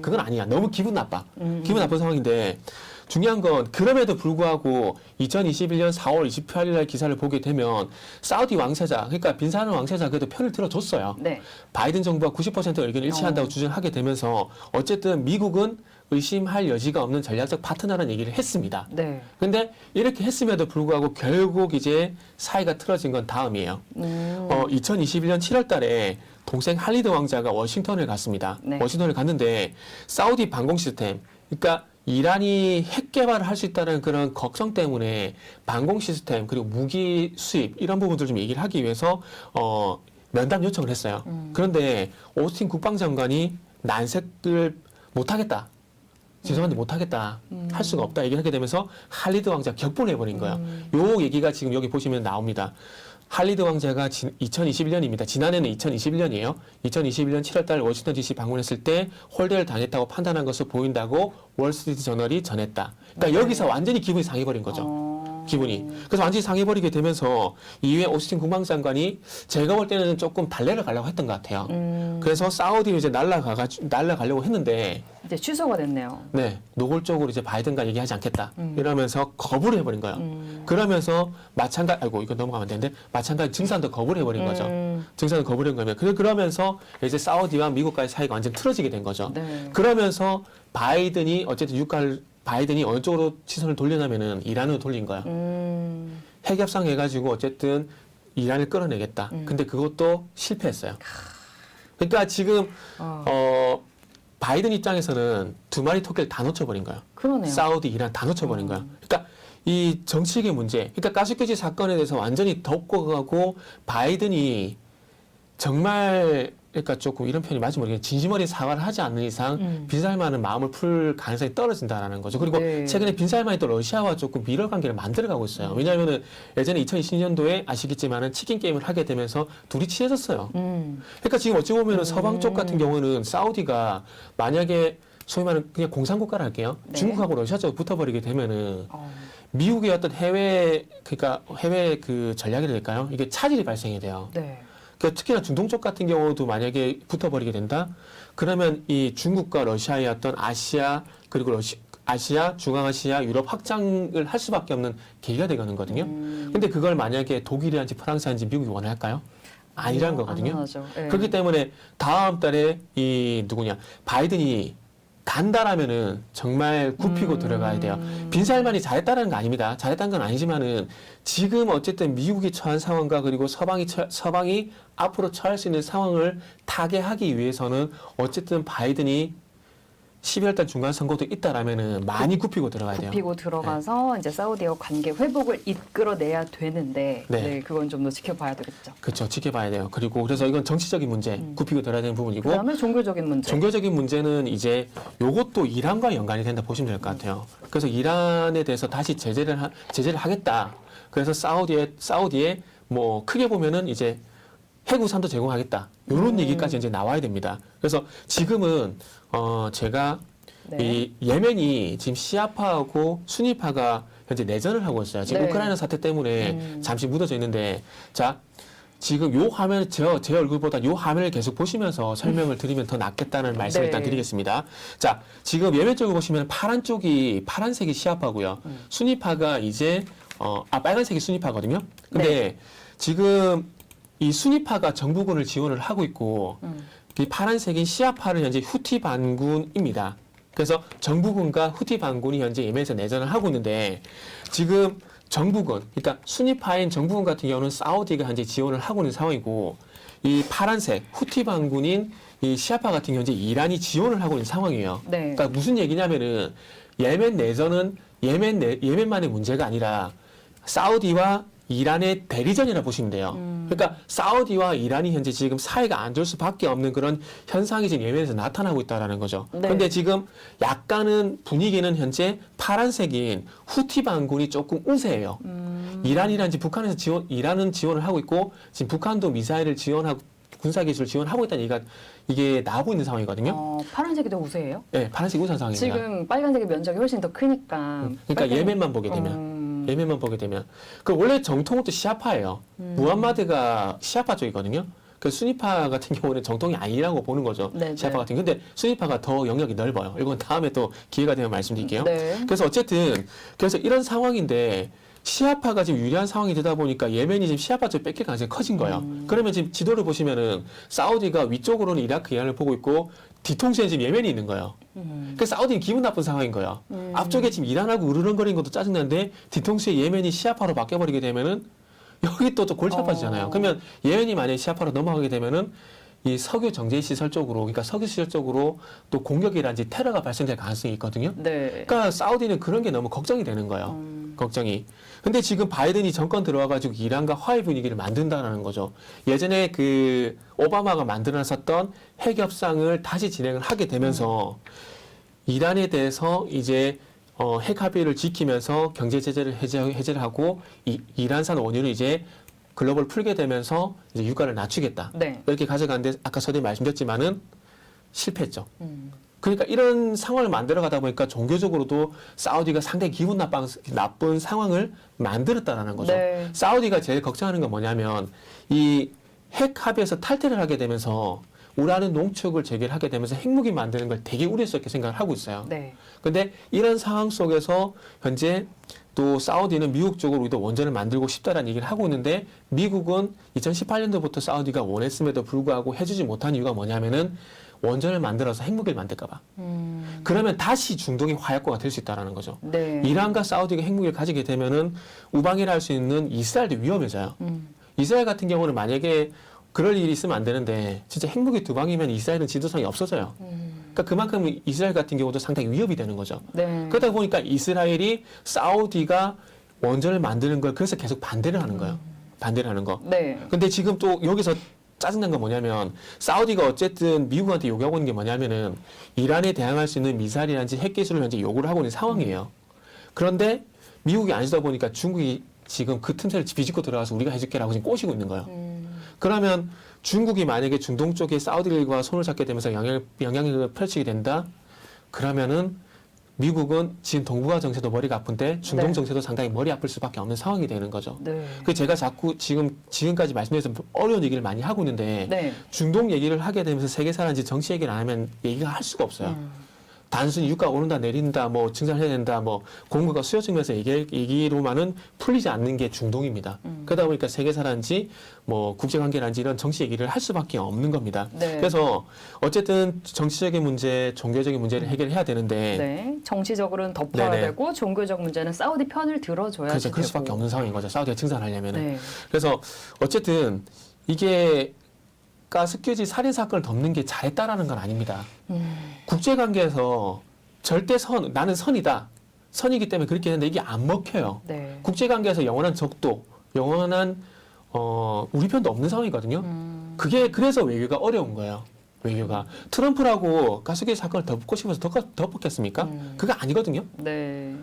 그건 아니야. 너무 기분 나빠. 기분 나쁜 상황인데 중요한 건 그럼에도 불구하고 2021년 4월 28일 날 기사를 보게 되면 사우디 왕세자, 그러니까 빈살만 왕세자 그래도 편을 들어줬어요. 네. 바이든 정부와 90% 의견을 일치한다고 주장하게 되면서 어쨌든 미국은 의심할 여지가 없는 전략적 파트너라는 얘기를 했습니다. 네. 근데 이렇게 했음에도 불구하고 결국 이제 사이가 틀어진 건 다음이에요. 2021년 7월 달에 동생 할리드 왕자가 워싱턴을 갔습니다. 네. 워싱턴을 갔는데 사우디 방공 시스템, 그러니까 이란이 핵 개발을 할 수 있다는 그런 걱정 때문에 방공 시스템 그리고 무기 수입 이런 부분들 좀 얘기를 하기 위해서 면담 요청을 했어요. 그런데 오스틴 국방장관이 난색을 못하겠다. 죄송한데 못하겠다. 할 수가 없다. 얘기를 하게 되면서 할리드 왕자 격분을 해버린 거예요. 요 얘기가 지금 여기 보시면 나옵니다. 할리드 왕자가 2021년입니다. 지난해는 2021년이에요. 2021년 7월달 워싱턴 DC 방문했을 때 홀대를 당했다고 판단한 것으로 보인다고 월스트리트 저널이 전했다. 그러니까 여기서 완전히 기분이 상해버린 거죠. 기분이. 그래서 완전히 상해버리게 되면서 이후에 오스틴 국방장관이 제가 볼 때는 조금 달래를 가려고 했던 것 같아요. 그래서 사우디로 이제 날라가려고 했는데 이제 취소가 됐네요. 네, 노골적으로 이제 바이든과 얘기하지 않겠다. 이러면서 거부를 해버린 거예요. 그러면서 아이고, 이거 넘어가면 안 되는데, 마찬가지 증산도 거부를 해버린 거죠. 증산도 거부를 한 거면. 그러면서 이제 사우디와 미국과의 사이가 완전 틀어지게 된 거죠. 네. 그러면서 바이든이 어쨌든 바이든이 어느 쪽으로 시선을 돌리냐면은 이란으로 돌린 거예요. 핵 협상해가지고 어쨌든 이란을 끌어내겠다. 근데 그것도 실패했어요. 그러니까 지금, 바이든 입장에서는 두 마리 토끼를 다 놓쳐버린 거예요. 그러네요. 사우디, 이란 다 놓쳐버린 거예요. 그러니까 이 정치계 문제, 그러니까 가스규지 사건에 대해서 완전히 덮고 가고 바이든이 정말 그러니까 조금 이런 표현이 맞지 모르겠는데 진심 어린 사과를 하지 않는 이상 빈살만은 마음을 풀 가능성이 떨어진다라는 거죠. 그리고 네. 최근에 빈살만이 또 러시아와 조금 미러 관계를 만들어가고 있어요. 왜냐하면은 예전에 2020년도에 아시겠지만은 치킨 게임을 하게 되면서 둘이 친해졌어요. 그러니까 지금 어찌 보면은 서방 쪽 같은 경우는 사우디가 만약에 소위 말하는 그냥 공산국가를 할게요. 네. 중국하고 러시아 쪽 붙어버리게 되면은 미국의 어떤 해외 그 전략이 될까요? 이게 차질이 발생이 돼요. 네. 그러니까 특히나 중동 쪽 같은 경우도 만약에 붙어버리게 된다? 그러면 이 중국과 러시아의 어떤 아시아 그리고 아시아, 중앙아시아, 유럽 확장을 할 수밖에 없는 계기가 되는 거거든요. 근데 그걸 만약에 독일이란지 프랑스란지 미국이 원할까요? 아니라는 거거든요. 네. 그렇기 때문에 다음 달에 바이든이 간다라면은 정말 굽히고 들어가야 돼요. 빈살만이 잘했다는 거 아닙니다. 잘했다는 건 아니지만은 지금 어쨌든 미국이 처한 상황과 그리고 서방이 앞으로 처할 수 있는 상황을 타개하기 위해서는 어쨌든 바이든이 12월달 중간 선거도 있다라면은 많이 굽히고 들어가야 돼요. 굽히고 들어가서 이제 사우디와 관계 회복을 이끌어내야 되는데 네. 그건 좀 더 지켜봐야 되겠죠. 그렇죠. 지켜봐야 돼요. 그리고 그래서 이건 정치적인 문제, 굽히고 들어야 되는 부분이고 그다음에 종교적인 문제. 종교적인 문제는 이제 요것도 이란과 연관이 된다 보시면 될 것 같아요. 그래서 이란에 대해서 다시 제재를 하겠다. 그래서 사우디에 뭐 크게 보면은 이제 핵우산도 제공하겠다. 이런 얘기까지 이제 나와야 됩니다. 그래서 지금은 제가 네. 이 예멘이 지금 시아파하고 수니파가 현재 내전을 하고 있어요. 지금 네. 우크라이나 사태 때문에 잠시 묻어져 있는데 자 지금 요 화면, 제 얼굴보다 요 화면을 계속 보시면서 설명을 드리면 더 낫겠다는 말씀을 네. 일단 드리겠습니다. 자, 지금 예면 쪽을 보시면 파란색이 시아파고요. 순위파가 이제, 빨간색이 순위파거든요. 근데 지금 이 순위파가 정부군을 지원을 하고 있고, 이 파란색인 시아파는 현재 후티 반군입니다. 그래서 정부군과 후티 반군이 현재 예멘에서 내전을 하고 있는데, 지금 정부군, 그러니까 순위파인 정부군 같은 경우는 사우디가 현재 지원을 하고 있는 상황이고, 이 파란색 후티 반군인 이 시아파 같은 경우 현재 이란이 지원을 하고 있는 상황이에요. 네. 그러니까 무슨 얘기냐면은 예멘 내전은 예멘만의 문제가 아니라 사우디와 이란의 대리전이라 보시면 돼요. 그러니까 사우디와 이란이 현재 지금 사이가 안 좋을 수밖에 없는 그런 현상이 지금 예멘에서 나타나고 있다라는 거죠. 네. 그런데 지금 약간은 분위기는 현재 파란색인 후티 반군이 조금 우세해요. 이란이란 지금 북한에서 이란은 지원을 하고 있고 지금 북한도 미사일을 지원하고 군사기술 지원하고 있다는 얘기가 이게 나오고 있는 상황이거든요. 파란색이 더 우세해요? 네, 파란색이 우세한 상황입니다. 지금 빨간색의 면적이 훨씬 더 크니까. 그러니까 예멘만 보게 되면. 예멘만 보게 되면. 그 원래 정통은 또 시아파예요. 무함마드가 시아파 쪽이거든요. 그 순위파 같은 경우는 정통이 아니라고 보는 거죠. 네네. 시아파 같은 경우. 근데 순위파가 더 영역이 넓어요. 이건 다음에 또 기회가 되면 말씀드릴게요. 네. 그래서 어쨌든 그래서 이런 상황인데 시아파가 지금 유리한 상황이 되다 보니까 예멘이 지금 시아파 쪽 뺏길 가능성이 커진 거예요. 그러면 지금 지도를 보시면은 사우디가 위쪽으로는 이라크, 이란을 보고 있고 뒤통수에 지금 예멘이 있는 거예요. 그래서 사우디는 기분 나쁜 상황인 거예요. 앞쪽에 지금 이란하고 으르렁거리는 것도 짜증나는데 뒤통수에 예멘이 시아파로 바뀌어버리게 되면은 여기 또 골치 아파지잖아요. 그러면 예멘이 만약에 시아파로 넘어가게 되면은 이 석유 정제 시설 쪽으로, 그러니까 석유 시설 쪽으로 또 공격이라든지 테러가 발생될 가능성이 있거든요. 네. 그러니까 사우디는 그런 게 너무 걱정이 되는 거예요. 걱정이. 근데 지금 바이든이 정권 들어와가지고 이란과 화해 분위기를 만든다는 거죠. 예전에 그 오바마가 만들어놨었던 핵 협상을 다시 진행을 하게 되면서 이란에 대해서 이제 핵 합의를 지키면서 경제 제재를 해제를 하고 이란산 원유를 이제 글로벌 풀게 되면서 이제 유가를 낮추겠다. 네. 이렇게 가져가는데 아까 서두에 말씀드렸지만은 실패했죠. 그러니까 이런 상황을 만들어 가다 보니까 종교적으로도 사우디가 상당히 기분 나쁜 상황을 만들었다라는 거죠. 네. 사우디가 제일 걱정하는 건 뭐냐면 이 핵 합의에서 탈퇴를 하게 되면서 우라늄 농축을 재개를 하게 되면서 핵무기 만드는 걸 되게 우려스럽게 생각을 하고 있어요. 네. 근데 이런 상황 속에서 현재 또 사우디는 미국 쪽으로 우리도 원전을 만들고 싶다라는 얘기를 하고 있는데 미국은 2018년도부터 사우디가 원했음에도 불구하고 해주지 못한 이유가 뭐냐면은 원전을 만들어서 핵무기를 만들까 봐. 그러면 다시 중동의 화약고가 될 수 있다는 거죠. 네. 이란과 사우디가 핵무기를 가지게 되면은 우방이라 할 수 있는 이스라엘도 위험해져요. 이스라엘 같은 경우는 만약에 그럴 일이 있으면 안 되는데 진짜 핵무기 두 방이면 이스라엘은 지도상이 없어져요. 그러니까 그만큼 이스라엘 같은 경우도 상당히 위협이 되는 거죠. 네. 그러다 보니까 이스라엘이 사우디가 원전을 만드는 걸 그래서 계속 반대를 하는 거예요. 반대를 하는 거. 네. 근데 지금 또 여기서 짜증난 건 뭐냐면 사우디가 어쨌든 미국한테 요구하고 있는 게 뭐냐면은 이란에 대항할 수 있는 미사일이라든지 핵 기술을 현재 요구를 하고 있는 상황이에요. 그런데 미국이 아니다 보니까 중국이 지금 그 틈새를 비집고 들어가서 우리가 해줄게라고 지금 꼬시고 있는 거예요. 그러면 중국이 만약에 중동 쪽에 사우디들과 손을 잡게 되면서 영향력을 펼치게 된다? 그러면은 미국은 지금 동북아 정세도 머리가 아픈데 중동 네. 정세도 상당히 머리 아플 수밖에 없는 상황이 되는 거죠. 네. 그 제가 자꾸 지금까지 말씀드려서 어려운 얘기를 많이 하고 있는데 네. 중동 얘기를 하게 되면서 세계사라든지 정치 얘기를 안 하면 얘기가 할 수가 없어요. 단순히 유가 오른다 내린다 뭐 증산해야 된다 뭐 공급과 수요 측면에서 얘기로만은 풀리지 않는 게 중동입니다. 그러다 보니까 세계사라든지 뭐 국제관계라든지 이런 정치 얘기를 할 수밖에 없는 겁니다. 네. 그래서 어쨌든 정치적인 문제, 종교적인 문제를 해결해야 되는데 네. 정치적으로는 덮어야 네네. 되고 종교적 문제는 사우디 편을 들어줘야지 그래서 그럴 되고. 수밖에 없는 상황인 거죠. 사우디가 증산하려면은. 네. 그래서 어쨌든 이게 가스규지 살인 사건을 덮는 게 잘했다라는 건 아닙니다. 국제관계에서 절대 나는 선이다. 선이기 때문에 그렇게 했는데 이게 안 먹혀요. 네. 국제관계에서 영원한 적도, 영원한 우리 편도 없는 상황이거든요. 그게 그래서 외교가 어려운 거예요. 외교가 트럼프라고 가스규지 사건을 덮고 싶어서 덮었겠습니까? 그거 아니거든요. 네.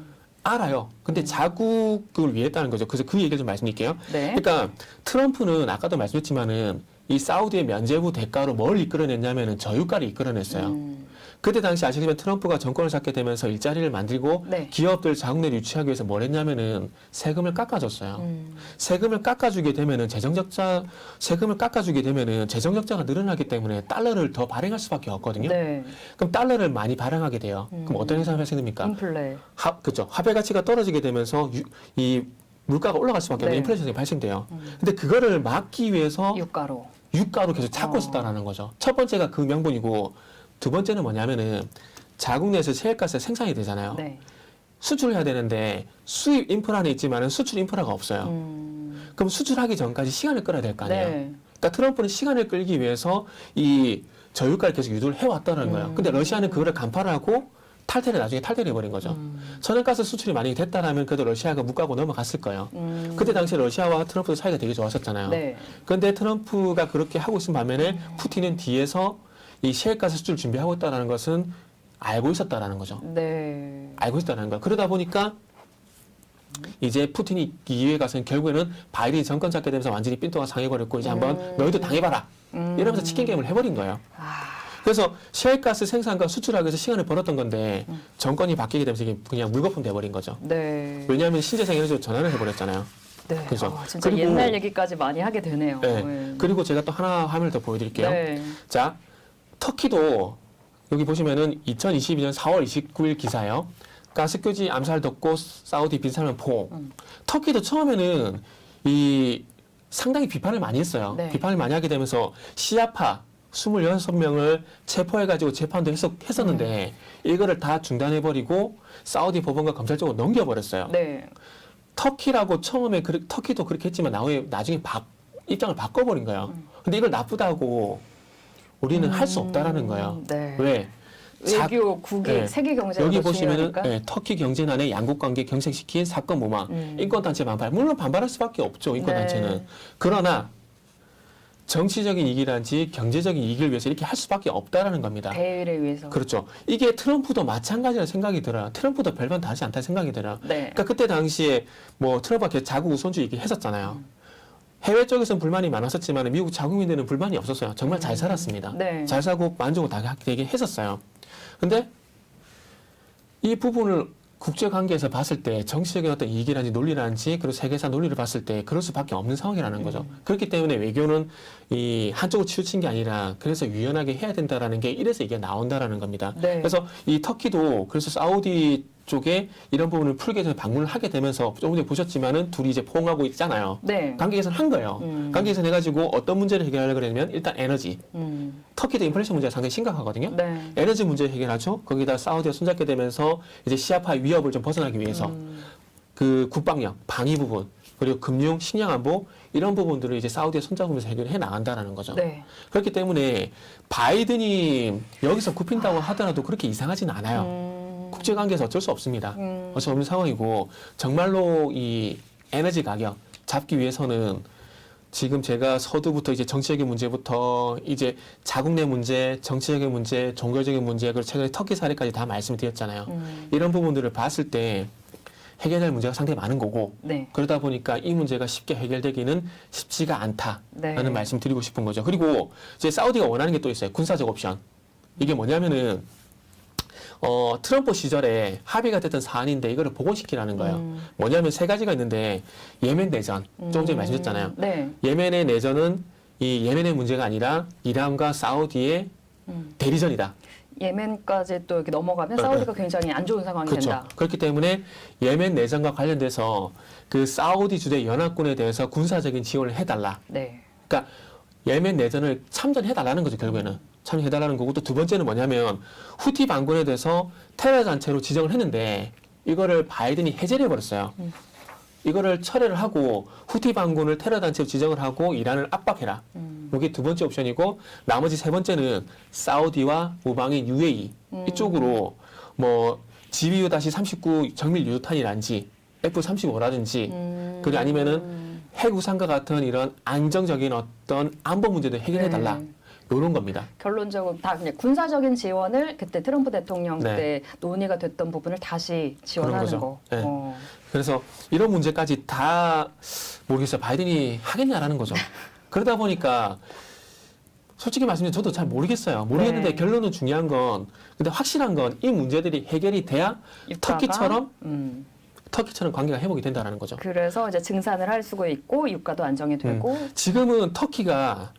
알아요. 근데 자국을 위해 했다는 거죠. 그래서 그 얘기를 좀 말씀드릴게요. 네. 그러니까 트럼프는 아까도 말씀드렸지만은 이 사우디의 면제부 대가로 뭘 이끌어냈냐면은 저유가를 이끌어냈어요. 그때 당시 아시겠지만 트럼프가 정권을 잡게 되면서 일자리를 만들고 네. 기업들 자국내를 유치하기 위해서 뭘 했냐면은 세금을 깎아줬어요. 세금을 깎아주게 되면은 세금을 깎아주게 되면은 재정적자가 늘어나기 때문에 달러를 더 발행할 수밖에 없거든요. 네. 그럼 달러를 많이 발행하게 돼요. 그럼 어떤 현상이 발생됩니까? 인플레. 그죠. 화폐 가치가 떨어지게 되면서 이 물가가 올라갈 수밖에 없는 네. 인플레이션이 발생돼요. 근데 그거를 막기 위해서 유가로. 유가로 계속 찾고 있었다라는 거죠. 첫 번째가 그 명분이고 두 번째는 뭐냐면은 자국 내에서 셰일가스 생산이 되잖아요. 네. 수출을 해야 되는데 수입 인프라는 있지만은 수출 인프라가 없어요. 그럼 수출하기 전까지 시간을 끌어야 될 거 아니에요. 네. 그러니까 트럼프는 시간을 끌기 위해서 이 저유가를 계속 유도를 해왔다는 거예요. 근데 러시아는 그거를 간파를 하고 나중에 탈퇴를 해버린 거죠. 천연가스 수출이 만약에 됐다라면 그래도 러시아가 묵가고 넘어갔을 거예요. 그때 당시에 러시아와 트럼프 사이가 되게 좋았었잖아요. 네. 그런데 트럼프가 그렇게 하고 있은 반면에 푸틴은 뒤에서 이 셰일가스 수출 준비하고 있다는 것은 알고 있었다라는 거죠. 네. 알고 있다는 거예요. 그러다 보니까 이제 푸틴이 기회에 가서는 결국에는 바이든이 정권 잡게 되면서 완전히 삔또가 상해버렸고 이제 한번 너희도 당해봐라 이러면서 치킨 게임을 해버린 거예요. 그래서 셰일가스 생산과 수출하기 위해서 시간을 벌었던 건데 정권이 바뀌게 되면서 이게 그냥 물거품 돼버린 거죠. 네. 왜냐하면 신재생 에너지로 전환을 해버렸잖아요. 네. 그죠. 진짜 그리고- 옛날 얘기까지 많이 하게 되네요. 네. 네. 그리고 제가 또 하나 화면을 더 보여드릴게요. 네. 자, 터키도 여기 보시면은 2022년 4월 29일 기사요. 가스교지 암살 덮고 사우디 빈살만 포. 터키도 처음에는 이 상당히 비판을 많이 했어요. 네. 비판을 많이 하게 되면서 시아파 26명을 체포해가지고 재판도 했었는데 이거를 다 중단해버리고 사우디 법원과 검찰 쪽으로 넘겨버렸어요. 네. 터키라고 처음에 터키도 그렇게 했지만 나중에 입장을 바꿔버린 거예요. 근데 이걸 나쁘다고 우리는 할 수 없다라는 거예요. 네. 왜? 외교, 국익, 네. 세계 경제가 여기 더 보시면은 중요하니까. 터키 경제난에 양국 관계 경색시킨 사건 모막, 인권단체 반발. 물론 반발할 수밖에 없죠. 인권단체는. 네. 그러나 정치적인 이익이란지 경제적인 이익을 위해서 이렇게 할 수밖에 없다라는 겁니다. 대의를 위해서. 그렇죠. 이게 트럼프도 마찬가지라는 생각이 들어요. 트럼프도 별반 다르지 않다는 생각이 들어요. 네. 그러니까 그때 당시에 뭐 트럼프가 자국 우선주의 얘기했었잖아요. 해외 쪽에서는 불만이 많았었지만 미국 자국민들은 불만이 없었어요. 정말 잘 살았습니다. 네. 잘 살고 만족을 다 되게 했었어요. 근데 이 부분을 국제관계에서 봤을 때 정치적인 어떤 이익이라든지 논리라든지 그리고 세계사 논리를 봤을 때 그럴 수밖에 없는 상황이라는 거죠. 그렇기 때문에 외교는 이 한쪽으로 치우친 게 아니라 그래서 유연하게 해야 된다라는 게 이래서 이게 나온다라는 겁니다. 네. 그래서 이 터키도 그래서 사우디 쪽에 이런 부분을 풀기 위해서 방문을 하게 되면서 조금 전에 보셨지만은 둘이 이제 포옹하고 있잖아요. 네. 관계 개선 한 거예요. 관계 개선 해가지고 어떤 문제를 해결하려고 그러냐면 일단 에너지. 터키도 인플레이션 문제가 상당히 심각하거든요. 네. 에너지 문제 해결하죠. 거기다 사우디가 손잡게 되면서 이제 시아파 위협을 좀 벗어나기 위해서 그 국방력, 방위 부분, 그리고 금융, 식량 안보 이런 부분들을 이제 사우디에 손잡으면서 해결해 나간다라는 거죠. 네. 그렇기 때문에 바이든이 여기서 굽힌다고 하더라도 그렇게 이상하지는 않아요. 국제관계에서 어쩔 수 없습니다. 어쩔 수 없는 상황이고 정말로 이 에너지 가격 잡기 위해서는 지금 제가 서두부터 이제 정치적인 문제부터 이제 자국 내 문제, 정치적인 문제, 종교적인 문제, 그리고 최근에 터키 사례까지 다 말씀드렸잖아요. 이런 부분들을 봤을 때 해결할 문제가 상당히 많은 거고 네. 그러다 보니까 이 문제가 쉽게 해결되기는 쉽지가 않다라는 네. 말씀 드리고 싶은 거죠. 그리고 이제 사우디가 원하는 게 또 있어요. 군사적 옵션. 이게 뭐냐면은 트럼프 시절에 합의가 됐던 사안인데 이거를 복원시키라는 거예요. 뭐냐면 세 가지가 있는데 예멘 내전, 조금 전에 말씀드렸잖아요. 네. 예멘의 내전은 이 예멘의 문제가 아니라 이란과 사우디의 대리전이다. 예멘까지 또 이렇게 넘어가면 사우디가 굉장히 안 좋은 상황이 그렇죠. 된다. 그렇기 때문에 예멘 내전과 관련돼서 그 사우디 주재 연합군에 대해서 군사적인 지원을 해달라. 네. 그러니까 예멘 내전을 참전해달라는 거죠, 결국에는. 참여해달라는 거고 또 두 번째는 뭐냐면 후티 반군에 대해서 테러 단체로 지정을 했는데 이거를 바이든이 해제를 해버렸어요. 이거를 철회를 하고 후티 반군을 테러 단체로 지정을 하고 이란을 압박해라. 이게 두 번째 옵션이고 나머지 세 번째는 사우디와 우방인 UAE 이쪽으로 뭐 GBU-39 정밀 유도탄이란지 F-35라든지 그리고 아니면은 핵우산과 같은 이런 안정적인 어떤 안보 문제도 해결해달라. 네. 이런 겁니다. 결론적으로 다 그냥 군사적인 지원을 그때 트럼프 대통령 네. 때 논의가 됐던 부분을 다시 그런 지원하는 거죠. 거. 네. 그래서 이런 문제까지 다 모르겠어요. 바이든이 하겠냐라는 거죠. 그러다 보니까 솔직히 말씀드리면 저도 잘 모르겠어요. 모르겠는데 네. 결론은 중요한 건 근데 확실한 건 이 문제들이 해결이 돼야 유가가, 터키처럼 관계가 회복이 된다는 거죠. 그래서 이제 증산을 할 수가 있고 유가도 안정이 되고 지금은 터키가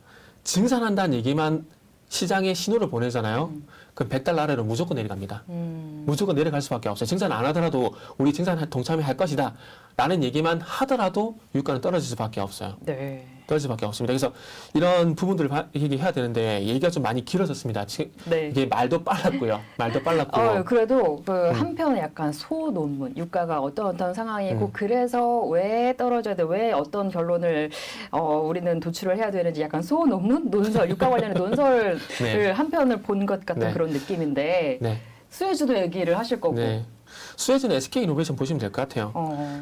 증산한다는 얘기만 시장에 신호를 보내잖아요. 그럼 100달러 아래로 무조건 내려갑니다. 무조건 내려갈 수밖에 없어요. 증산 안 하더라도 우리 증산 동참할 것이다. 라는 얘기만 하더라도 유가는 떨어질 수밖에 없어요. 네. 떨어질 수밖에 없습니다. 그래서 이런 부분들을 얘기해야 되는데 얘기가 좀 많이 길어졌습니다. 네. 이게 말도 빨랐고요. 그래도 그 한편에 약간 소논문, 유가가 어떤 상황이고 그래서 왜 떨어져야 돼, 왜 어떤 결론을 우리는 도출을 해야 되는지 약간 소논문, 논설, 유가 관련의 논설을 네. 한편을 본 것 같은 네. 그런 느낌인데 네. 수혜주도 얘기를 하실 거고. 네. 수혜주는 SK이노베이션 보시면 될 것 같아요.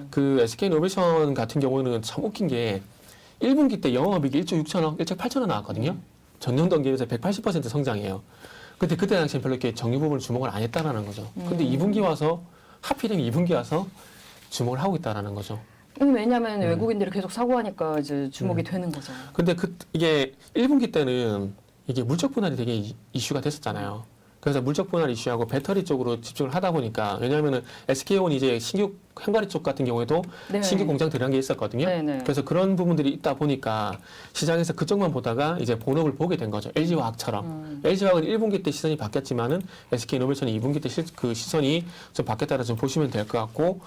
그 SK이노베이션 같은 경우는 참 웃긴 게 1분기 때 영업이익이 1조 6천억, 1조 8천억 나왔거든요. 전년 동기에서 180% 성장이에요. 근데 그때 당시엔 별로 이렇게 정유 부분을 주목을 안 했다라는 거죠. 근데 2분기 와서 하필이면 2분기 와서 주목을 하고 있다라는 거죠. 왜냐하면 외국인들이 계속 사고 하니까 이제 주목이 되는 거잖아요. 근데 이게 1분기 때는 이게 물적 분할이 되게 이슈가 됐었잖아요. 그래서 물적 분할 이슈하고 배터리 쪽으로 집중을 하다 보니까 왜냐하면은 SK온이 이제 신규 헝가리 쪽 같은 경우에도 네. 신규 공장 들어간 게 있었거든요. 네네. 그래서 그런 부분들이 있다 보니까 시장에서 그쪽만 보다가 이제 본업을 보게 된 거죠. LG화학처럼. LG화학은 1분기 때 시선이 바뀌었지만은 SK이노베이션이 2분기 때 그 시선이 좀 바뀌었다라 좀 보시면 될 것 같고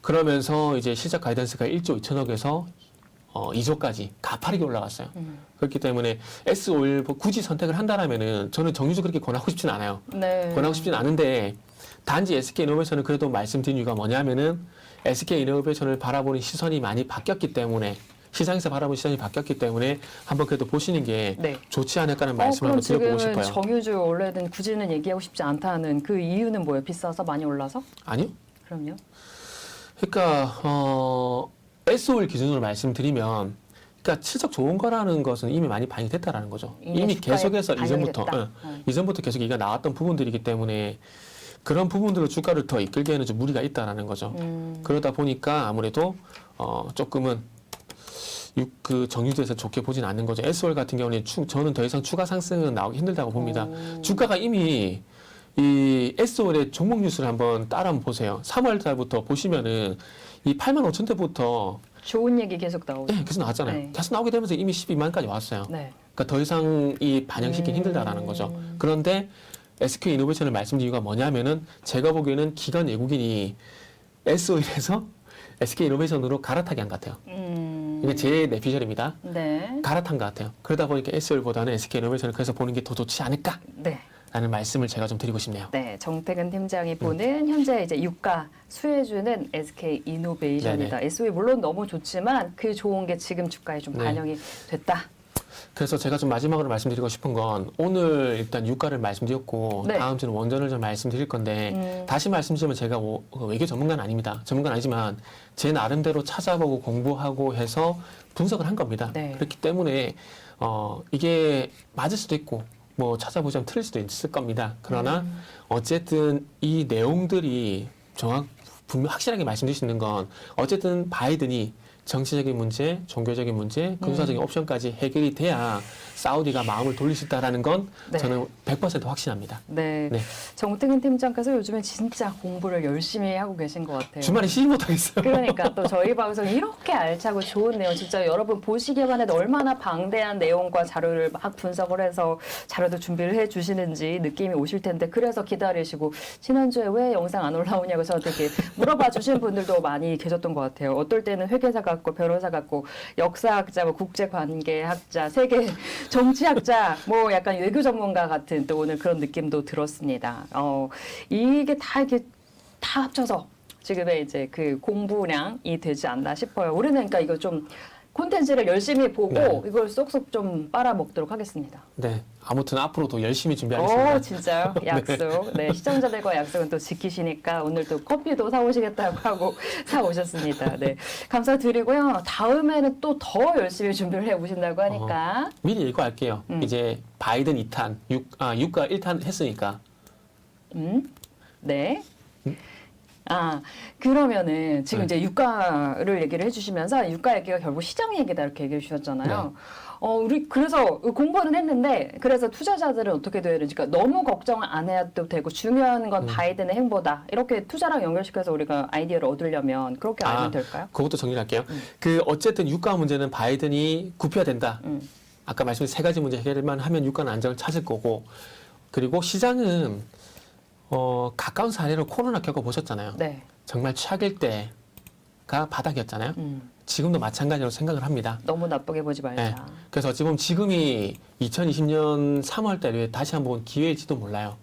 그러면서 이제 시작 가이던스가 1조 2천억에서 2조까지 가파르게 올라갔어요. 그렇기 때문에 S51 굳이 선택을 한다라면은 저는 정유주 그렇게 권하고 싶진 않아요. 네. 권하고 싶진 않은데 단지 SK이노베이션을 그래도 말씀드린 이유가 뭐냐면은 SK이노베이션을 바라보는 시선이 많이 바뀌었기 때문에 시장에서 바라보는 시선이 바뀌었기 때문에 한번 그래도 보시는 게 네. 좋지 않을까라는 말씀을 한번 드려보고 지금은 싶어요. 정유주 원래는 굳이는 얘기하고 싶지 않다는 그 이유는 뭐예요? 비싸서 많이 올라서? 아니요. 그럼요. 그러니까 S51 기준으로 말씀드리면 그러니까 실적 좋은 거라는 것은 이미 많이 반영이 됐다라는 거죠. 이미 시가에 계속해서 반영이 이전부터 됐다. 이전부터 계속 얘기가 나왔던 부분들이기 때문에 그런 부분들로 주가를 더 이끌기에는 좀 무리가 있다라는 거죠. 그러다 보니까 아무래도 조금은 그 정유주에서 좋게 보진 않는 거죠. S51 같은 경우는 저는 더 이상 추가 상승은 나오기 힘들다고 봅니다. 주가가 이미 이 S51의 종목 뉴스를 한번 따라 한번 보세요. 3월 달부터 보시면은 이 85,000대부터 좋은 얘기 계속 나오죠. 네, 계속 나왔잖아요. 네. 계속 나오게 되면서 이미 12만까지 왔어요. 네. 그러니까 더 이상 이 반영시키기 힘들다라는 거죠. 그런데 SK 이노베이션을 말씀드린 이유가 뭐냐면은 제가 보기에는 기관 외국인이 S51에서 SK 이노베이션으로 갈아타기 한 것 같아요. 이게 제 내피셜입니다. 네. 갈아탄 것 같아요. 그러다 보니까 S51보다는 SK 이노베이션을 그래서 보는 게 더 좋지 않을까? 네. 라는 말씀을 제가 좀 드리고 싶네요. 네, 정태근 팀장이 보는 현재 이제 유가 수혜주는 SK 이노베이션이다. SOE 물론 너무 좋지만 그 좋은 게 지금 주가에 좀 네. 반영이 됐다. 그래서 제가 좀 마지막으로 말씀드리고 싶은 건 오늘 일단 유가를 말씀드렸고 네. 다음 주는 원전을 좀 말씀드릴 건데 다시 말씀드리면 제가 외교 전문가는 아닙니다. 전문가는 아니지만 제 나름대로 찾아보고 공부하고 해서 분석을 한 겁니다. 네. 그렇기 때문에 이게 맞을 수도 있고 뭐 찾아보자면 틀릴 수도 있을 겁니다. 그러나 어쨌든 이 내용들이 분명 확실하게 말씀드릴 수 있는 건 어쨌든 바이든이 정치적인 문제, 종교적인 문제, 군사적인 옵션까지 해결이 돼야 사우디가 마음을 돌릴 수 있다는 건 네. 저는 100% 확신합니다. 네. 네. 정태근 팀장께서 요즘에 진짜 공부를 열심히 하고 계신 것 같아요. 주말에 쉬지 못하겠어요. 그러니까 또 저희 방송이 이렇게 알차고 좋은 내용 진짜 여러분 보시기만 해도 얼마나 방대한 내용과 자료를 막 분석을 해서 자료도 준비를 해 주시는지 느낌이 오실 텐데 그래서 기다리시고 지난주에 왜 영상 안 올라오냐고 저한테 이렇게 물어봐 주신 분들도 많이 계셨던 것 같아요. 어떨 때는 회계사 같고 변호사 같고 역사학자, 뭐 국제관계학자, 세계 정치학자, 뭐 약간 외교 전문가 같은 또 오늘 그런 느낌도 들었습니다. 이게 다 이렇게 다 합쳐서 지금의 이제 그 공부량이 되지 않나 싶어요. 우리는 그러니까 이거 좀 콘텐츠를 열심히 보고 네. 이걸 쏙쏙 좀 빨아먹도록 하겠습니다. 네. 아무튼 앞으로도 열심히 준비하겠습니다. 진짜요? 약속. 네, 시청자들과 약속은 또 지키시니까 오늘 또 커피도 사오시겠다고 하고 사오셨습니다. 네, 감사드리고요. 다음에는 또 더 열심히 준비를 해보신다고 하니까. 미리 예고할게요. 이제 바이든 2탄, 유가 1탄 했으니까. 네. 아, 그러면은 지금 네. 이제 유가를 얘기를 해주시면서 유가 얘기가 결국 시장 얘기다 이렇게 얘기해 주셨잖아요. 네. 우리 그래서 공부는 했는데 그래서 투자자들은 어떻게 돼야 되지? 그러니까 너무 걱정을 안 해도 되고 중요한 건 바이든의 행보다 이렇게 투자랑 연결시켜서 우리가 아이디어를 얻으려면 그렇게 알면 될까요? 그것도 정리할게요. 그 어쨌든 유가 문제는 바이든이 굽혀야 된다. 아까 말씀드린 세 가지 문제 해결만 하면 유가는 안정을 찾을 거고, 그리고 시장은 가까운 사례로 코로나 겪어보셨잖아요. 네. 정말 최악일 때가 바닥이었잖아요. 지금도 마찬가지로 생각을 합니다. 너무 나쁘게 보지 말자. 네. 그래서 어찌 보면 지금이 2020년 3월 달에 다시 한번 기회일지도 몰라요.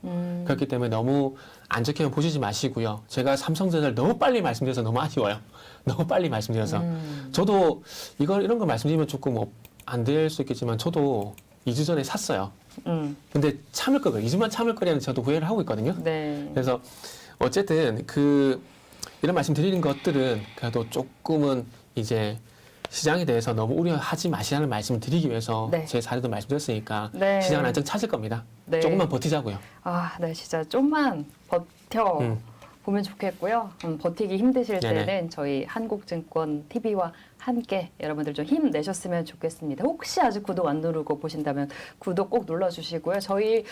그렇기 때문에 너무 안 좋게만 보시지 마시고요. 제가 삼성전자를 너무 빨리 말씀드려서 너무 아쉬워요. 너무 빨리 말씀드려서. 저도 이런 거 말씀드리면 조금 안 될 수 있겠지만 저도 2주 전에 샀어요. 근데 참을 거예요. 2주만 참을 거라는 저도 후회를 하고 있거든요. 네. 그래서 어쨌든 이런 말씀 드리는 것들은 그래도 조금은 이제 시장에 대해서 너무 우려하지 마시라는 말씀을 드리기 위해서 네. 제 사례도 말씀드렸으니까 네. 시장은 안정 찾을 겁니다. 네. 조금만 버티자고요. 아, 네, 진짜 좀만 버텨 보면 좋겠고요. 버티기 힘드실 네네. 때는 저희 한국증권 TV와 함께 여러분들 좀 힘내셨으면 좋겠습니다. 혹시 아직 구독 안 누르고 보신다면 구독 꼭 눌러주시고요. 저희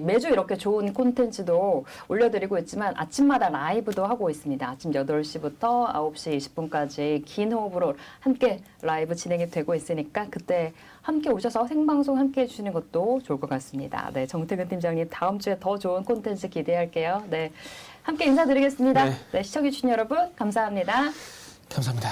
매주 이렇게 좋은 콘텐츠도 올려드리고 있지만 아침마다 라이브도 하고 있습니다. 아침 8시부터 9시 20분까지 긴 호흡으로 함께 라이브 진행이 되고 있으니까 그때 함께 오셔서 생방송 함께 해주시는 것도 좋을 것 같습니다. 네, 정태근 팀장님 다음 주에 더 좋은 콘텐츠 기대할게요. 네, 함께 인사드리겠습니다. 네. 네, 시청해주신 여러분 감사합니다. 감사합니다.